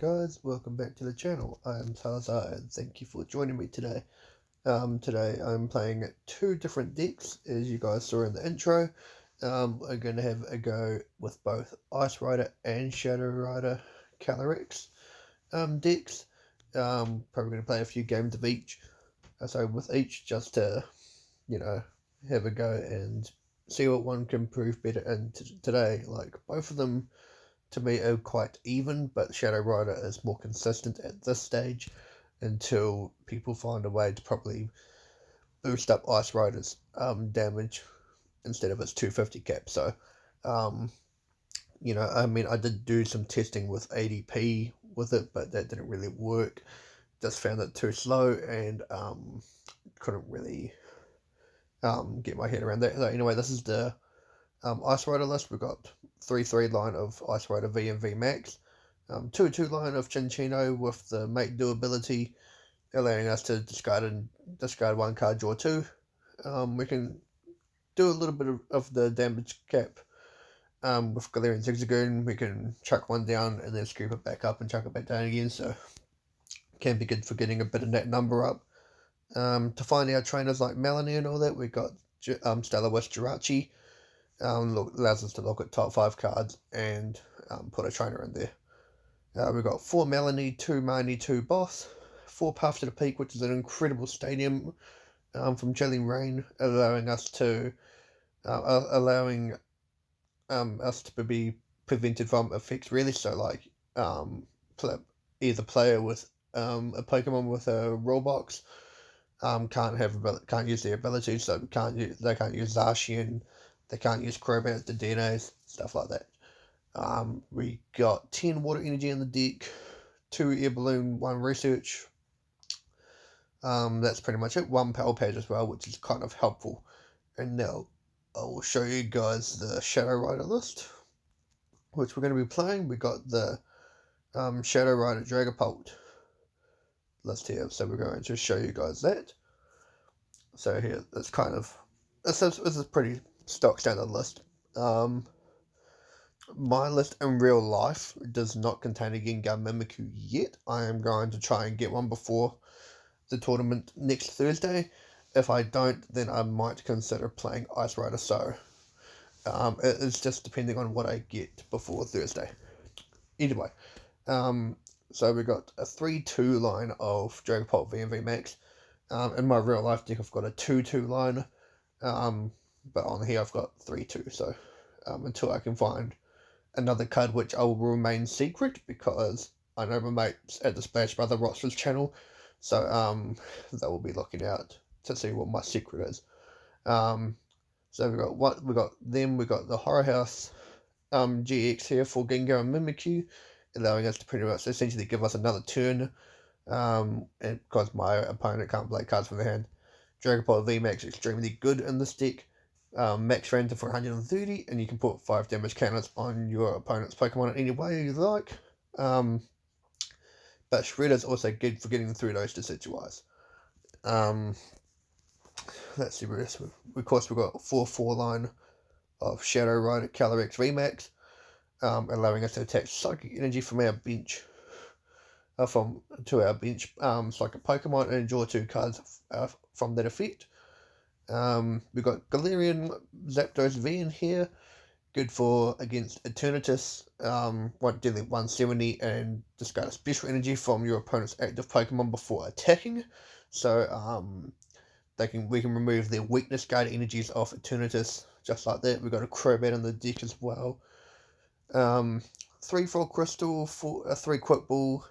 Alright guys, welcome back to the channel. I am Salazar and thank you for joining me today. Today I'm playing two different decks, as you guys saw in the intro. I'm going to have a go with both Ice Rider and Shadow Rider Calyrex decks. Probably going to play a few games of each, with each, just to, have a go and see what one can prove better in today. Like, both of them to me are quite even, but Shadow Rider is more consistent at this stage until people find a way to properly boost up Ice Rider's damage instead of its 250 cap. So, I did do some testing with ADP with it, but that didn't really work. Just found it too slow and couldn't really get my head around that. So anyway, this is the Ice Rider list. We've got 3-3 line of Ice Rider V and V Max, 2-2 line of Chinchino with the Mate Do ability, allowing us to discard one card, draw two. We can do a little bit of the damage cap with Galarian Zigzagoon. We can chuck one down and then scoop it back up and chuck it back down again, so can be good for getting a bit of that number up. To find our trainers like Melanie and all that, we got Stellar West Jirachi. Allows us to look at top 5 cards and put a trainer in there. We've got 4 Melanie, 2 Marnie, 2 Boss, 4 Path to the Peak, which is an incredible stadium from Jelly Rain, allowing us to be prevented from effects, really. So, like, either player with a Pokemon with a Roll Box can't use their abilities, so they can't use Zacian. They can't use Crobat, the DNAs, stuff like that. We got 10 Water Energy in the deck, 2 Air Balloon, 1 Research. That's pretty much it. 1 Power Page as well, which is kind of helpful. And now I will show you guys the Shadow Rider list, which we're going to be playing. We got the Shadow Rider Dragapult list here, so we're going to show you guys that. So here, this is pretty stock standard list. My list in real life does not contain a Gengar Mimikyu yet. I am going to try and get one before the tournament next Thursday. If I don't, then I might consider playing Ice Rider. So it is just depending on what I get before Thursday. Anyway, so we got a 3-2 line of Dragapult V and V Max. In my real life deck, I've got a 2-2 line. But on here I've got 3-2, so until I can find another card, which I will remain secret because I know my mates at the Splash Brother Roster's channel, so they will be looking out to see what my secret is. So we got the Horror House GX here for Gengar and Mimikyu, allowing us to pretty much essentially give us another turn, and because my opponent can't play cards from their hand. Dragapult VMAX extremely good in this deck. Max random for 130, and you can put 5 damage counters on your opponent's Pokemon in any way you like. But Shredder's also good for getting through those deciduous. Let's see what else. Of course, we've got a 4-4 line of Shadow Rider Calyrex VMAX, allowing us to attach Psychic Energy from our bench. To our bench, Psychic Pokemon, and draw 2 cards from that effect. We've got Galarian Zapdos V in here, good for against Eternatus, dealing 170 and discard a special energy from your opponent's active Pokemon before attacking. So we can remove their weakness guard energies off Eternatus just like that. We've got a Crobat in the deck as well. 3 Frog Crystal, 3 Quick Ball,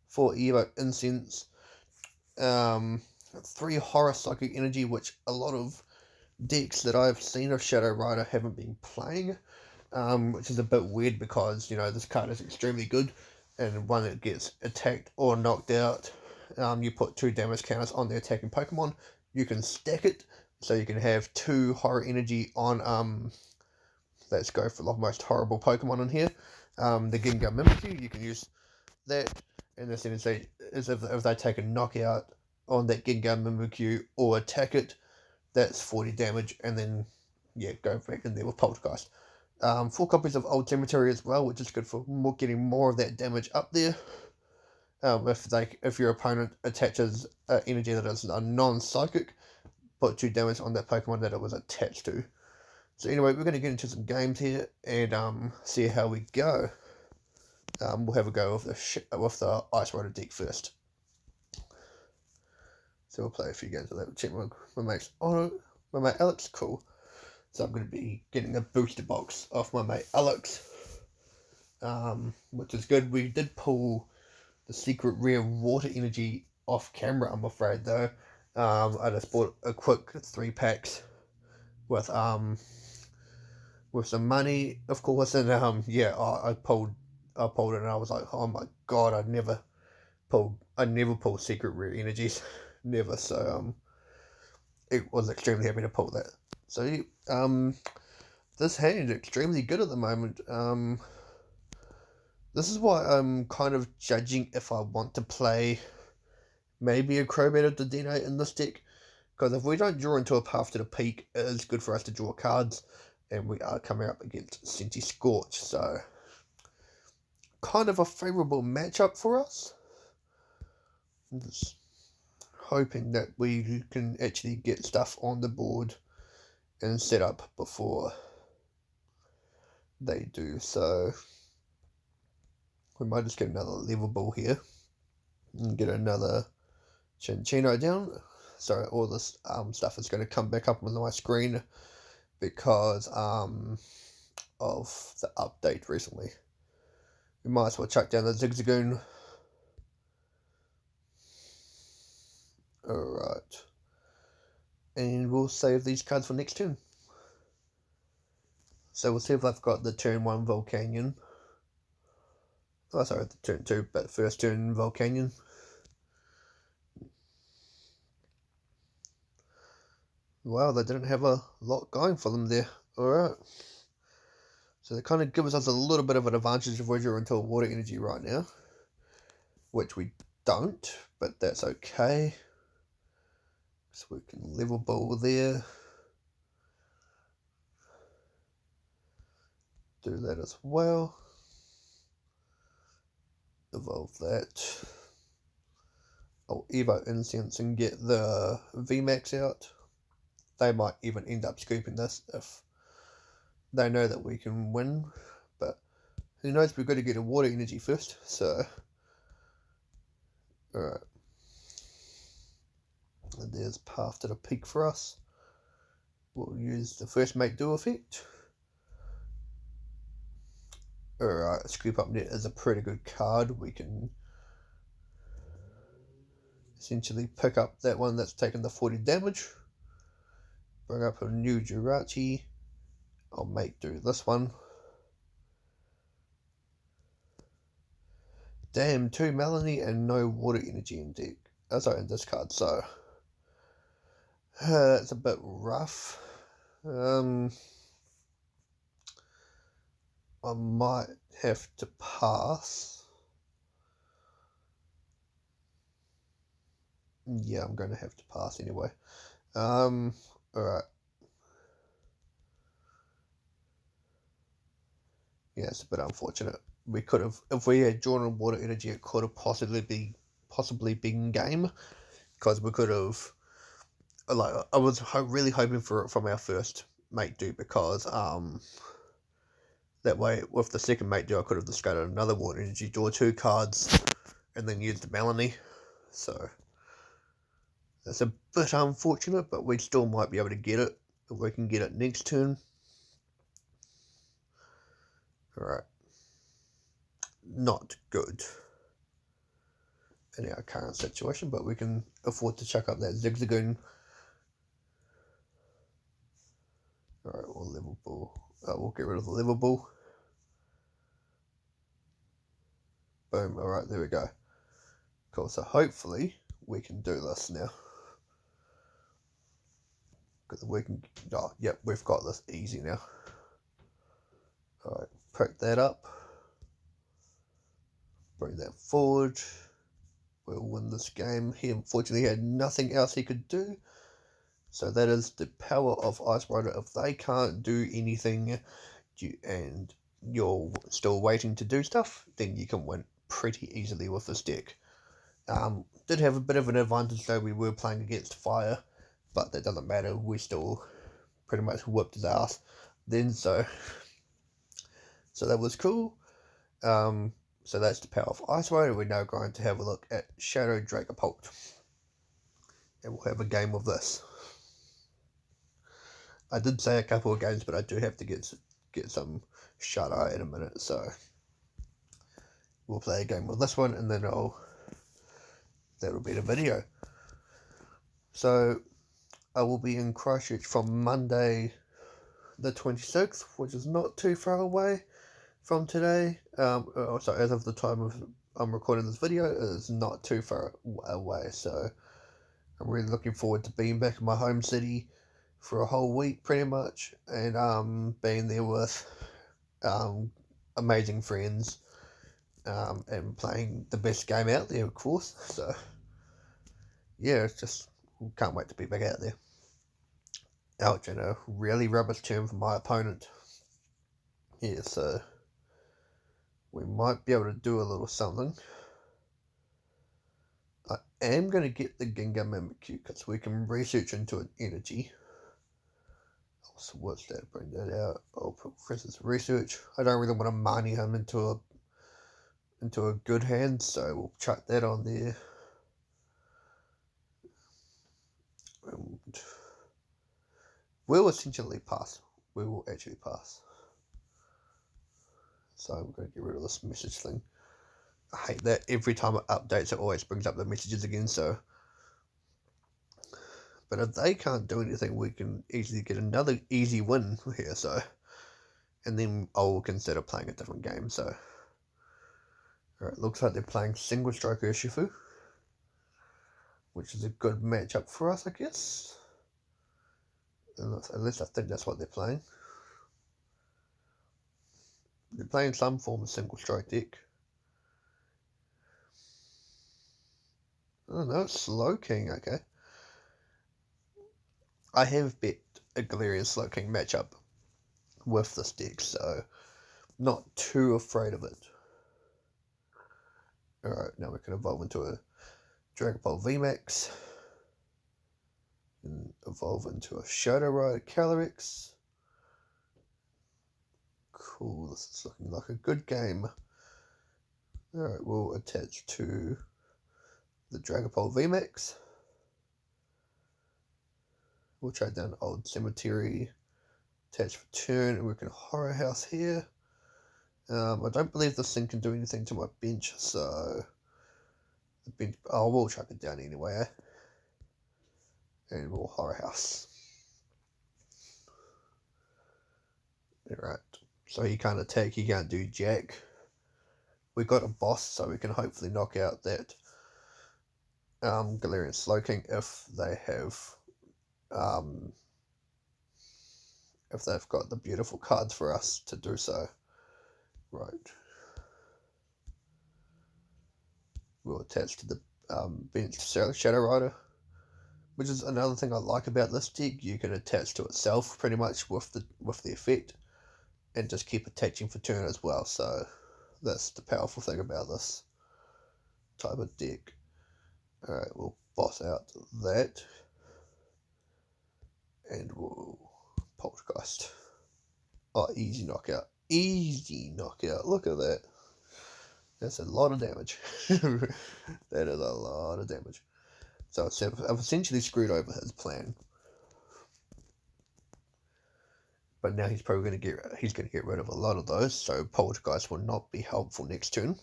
4 Evo Incense, 3 Horror Psychic Energy, which a lot of decks that I've seen of Shadow Rider haven't been playing, which is a bit weird because, this card is extremely good, and when it gets attacked or knocked out, you put 2 damage counters on the attacking Pokemon. You can stack it, so you can have 2 Horror Energy on, let's go for the most horrible Pokemon in here, the Gengar Mimikyu. You can use that, and essentially, if they take a knockout on that Gengar Mimikyu or attack it, that's 40 damage, and then go back in there with Poltergeist. 4 copies of Old Cemetery as well, which is good for getting more of that damage up there. If your opponent attaches energy that is a non-psychic, put 2 damage on that Pokemon that it was attached to. So anyway, we're going to get into some games here and see how we go. We'll have a go with the Ice Rider deck first. So we'll play a few games with that. Check my mate's my mate Alex, cool. So I'm going to be getting a booster box off my mate Alex, which is good. We did pull the secret rare water energy off camera, I'm afraid, though. I just bought a quick 3 packs with some money, of course, and I pulled it, and I was like, oh my god, I never pull secret rare energies, never. So it was extremely happy to pull that. So this hand is extremely good at the moment. This is why I'm kind of judging if I want to play maybe a Crobat of Dedenne in this deck, because if we don't draw into a Path to the Peak, it is good for us to draw cards, and we are coming up against Senti Scorch, so kind of a favourable matchup for us. I'm just hoping that we can actually get stuff on the board and set up before they do. So we might just get another level ball here and get another Chinchino down. Sorry, all this stuff is going to come back up on my screen because of the update recently. We might as well chuck down the Zigzagoon. Alright. And we'll save these cards for next turn. So we'll see if I've got the turn 1 Volcanion. Oh, sorry, the turn 2, but first turn Volcanion. Wow, they didn't have a lot going for them there. Alright. So they kind of gives us a little bit of an advantage if we draw into a water energy right now. Which we don't, but that's okay. So we can level ball there. Do that as well. Evolve that. I'll Evo Incense and get the VMAX out. They might even end up scooping this if they know that we can win. But who knows, we've got to get a water energy first. So, alright. And there's Path to the Peak for us. We'll use the first Mate Do effect. Alright, Scoop Up Net is a pretty good card. We can essentially pick up that one that's taken the 40 damage. Bring up a new Jirachi. I'll Mate Do this one. Damn, 2 Melanie and no water energy in deck. Sorry, in this card, so it's a bit rough. I might have to pass. Yeah, I'm going to have to pass anyway. Alright. Yeah, it's a bit unfortunate. We could have, if we had drawn on water energy, it could have possibly been game, because we could have, like, I was really hoping for it from our first Mate Do, because that way with the second Mate Do I could have discarded another water energy, draw 2 cards, and then use the Melanie. So that's a bit unfortunate, but we still might be able to get it if we can get it next turn. Alright. Not good in our current situation, but we can afford to chuck up that Zigzagoon. Alright, we'll level ball. We'll get rid of the level ball. Boom, alright, there we go. Cool, so hopefully we can do this now. Because we can, oh, yep, we've got this easy now. Alright, pick that up. Bring that forward. We'll win this game. He unfortunately had nothing else he could do. So that is the power of Ice Rider. If they can't do anything, and you're still waiting to do stuff, then you can win pretty easily with this deck. Did have a bit of an advantage though, we were playing against fire, but that doesn't matter, we still pretty much whipped his ass then, so that was cool. So that's the power of Ice Rider. We're now going to have a look at Shadow Dragapult, and we'll have a game of this. I did say a couple of games, but I do have to get some shut-eye in a minute, so we'll play a game with this one, and then that'll be the video. So I will be in Christchurch from Monday the 26th, which is not too far away from today. So as of the time I'm recording this video, it is not too far away, so I'm really looking forward to being back in my home city for a whole week pretty much, and being there with amazing friends, and playing the best game out there, of course. So yeah, it's just can't wait to be back out there. Ouch, and a really rubbish turn from my opponent. Yeah, so we might be able to do a little something. I am going to get the Ginga Mimikyu because we can research into an energy. So what's that? Bring that out. I'll put Chris's research. I don't really want to money him into a good hand, so we'll chuck that on there. And we'll essentially pass. We will actually pass. So I'm going to get rid of this message thing. I hate that. Every time it updates, it always brings up the messages again, so. But if they can't do anything, we can easily get another easy win here, so. And then I'll consider playing a different game, so. Alright, looks like they're playing Single Stroke Urshifu, which is a good matchup for us, I guess. At least I think that's what they're playing. They're playing some form of Single Stroke deck. Oh no, Slowking, okay. I have bet a Galarian Slowking matchup with this deck, so not too afraid of it. Alright, now we can evolve into a Dragapult VMAX, and evolve into a Shadow Rider Calyrex. Cool, this is looking like a good game. Alright, we'll attach to the Dragapult VMAX. We'll trade down Old Cemetery, attach for turn, and we can Horror House here. I don't believe this thing can do anything to my bench, so the bench. Oh, we'll chuck it down anyway, and we'll Horror House. Alright, so he can't attack, he can't do jack. We got a boss, so we can hopefully knock out that Galarian Slowking if they have. If they've got the beautiful cards for us to do so. Right. We'll attach to the bench Shadow Rider, which is another thing I like about this deck. You can attach to itself pretty much with the effect, and just keep attaching for turn as well. So that's the powerful thing about this type of deck. Alright, we'll boss out that, and we'll Poltergeist. Oh, easy knockout. Easy knockout. Look at that. That's a lot of damage. That is a lot of damage. So I've essentially screwed over his plan. But now he's probably going to get rid of a lot of those, so Poltergeist will not be helpful next turn.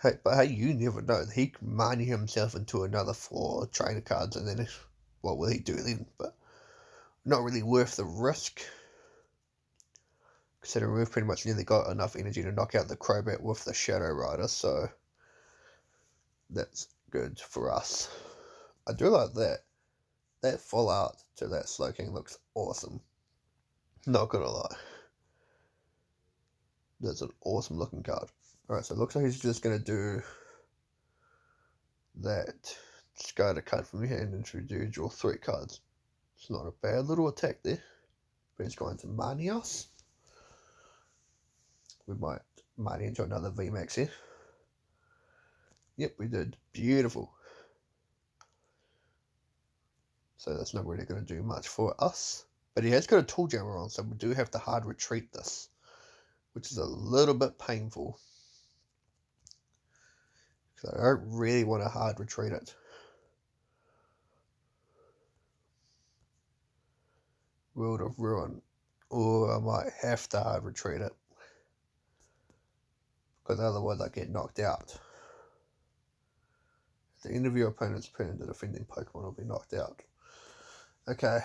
Hey, but hey, you never know. He can money himself into another 4 trainer cards, and then what will he do then? But not really worth the risk, considering we've pretty much nearly got enough energy to knock out the Crobat with the Shadow Rider, so that's good for us. I do like that. That full art to that Slowking looks awesome. Not gonna lie. That's an awesome looking card. Alright, so it looks like he's just gonna do that. Discard a card from your hand and draw 3 cards. It's not a bad little attack there. but he's going to Mani us. We might Mani into another VMAX here. Yep, we did. Beautiful. So that's not really going to do much for us. But he has got a tool jammer on, so we do have to hard retreat this, which is a little bit painful. Because I don't really want to hard retreat it. World of Ruin. Or I might have to hard retreat it. Because otherwise I get knocked out. At the end of your opponent's turn, the defending Pokemon will be knocked out. Okay.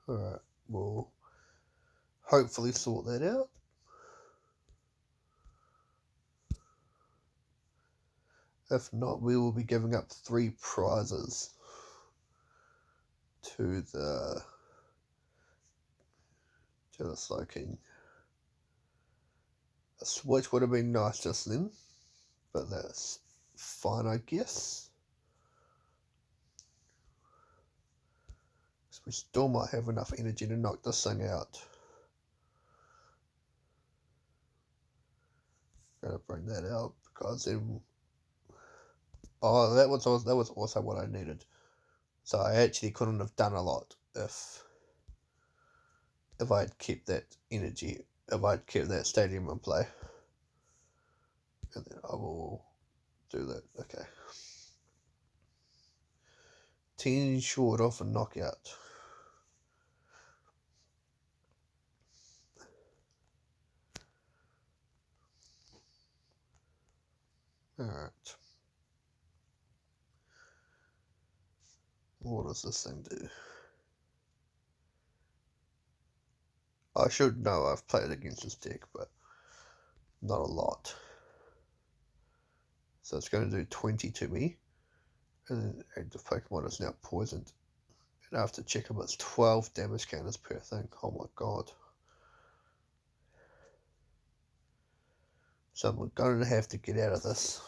Alright, we'll hopefully sort that out. If not, we will be giving up 3 prizes to the Slowking. A switch would have been nice just then, but that's fine, I guess. So we still might have enough energy to knock this thing out. Gotta bring that out because then. Oh, that was also what I needed. So I actually couldn't have done a lot if I'd kept that energy, if I'd kept that stadium in play. And then I will do that. Okay. 10 short off a knockout. Alright. What does this thing do? I should know I've played against this deck, but not a lot. So it's going to do 20 to me. And then active Pokemon is now poisoned. And after check them, it's 12 damage counters per thing. Oh my god. So I'm going to have to get out of this.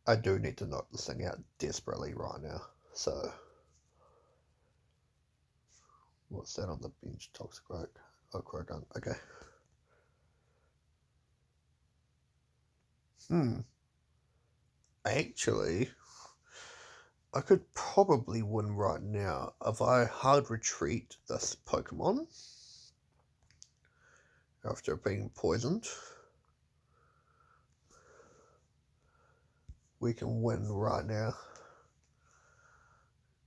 I do need to knock this thing out desperately right now. So, what's that on the bench? Toxic Rogue. Oh, Croagunk. Okay. Actually, I could probably win right now if I hard retreat this Pokemon after being poisoned. We can win right now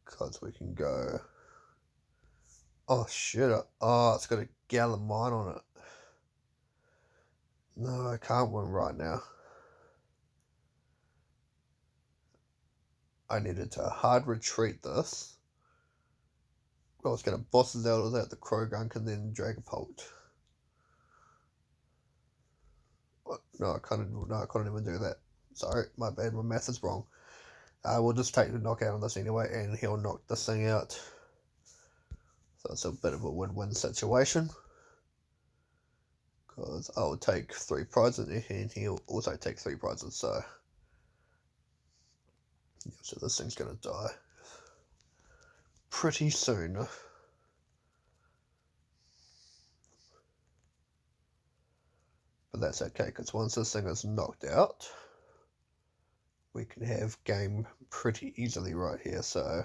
because we can go. Oh shit! Oh, it's got a Gallon Mine on it. No, I can't win right now. I needed to hard retreat this. I was going to bosses out of that, the Croagunk, and then Dragapult. What? No, I couldn't even do that. Sorry, my bad. My math is wrong. I will just take the knockout on this anyway, and he'll knock this thing out. So it's a bit of a win-win situation. Because I'll take 3 prizes, and he'll also take 3 prizes, so. Yeah, so this thing's going to die pretty soon. But that's okay, because once this thing is knocked out, we can have game pretty easily right here, so.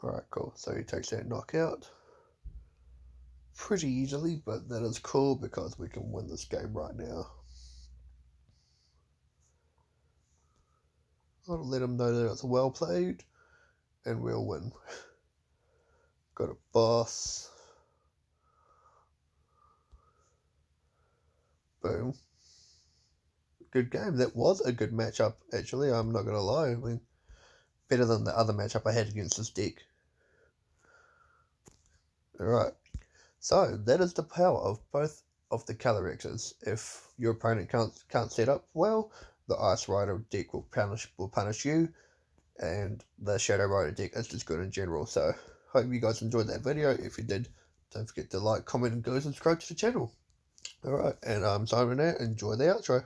Alright, cool. So he takes that knockout pretty easily, but that is cool because we can win this game right now. I'll let him know that it's well played, and we'll win. Got a boss. Boom. Good game. That was a good matchup, actually. I'm not going to lie. I mean, better than the other matchup I had against this deck. Alright. So, that is the power of both of the Calyrexes. If your opponent can't set up well, the Ice Rider deck will punish you, and the Shadow Rider deck is just good in general. So, Hope you guys enjoyed that video. If you did, don't forget to like, comment, and go subscribe to the channel. Alright, and I'm signing out. Enjoy the outro.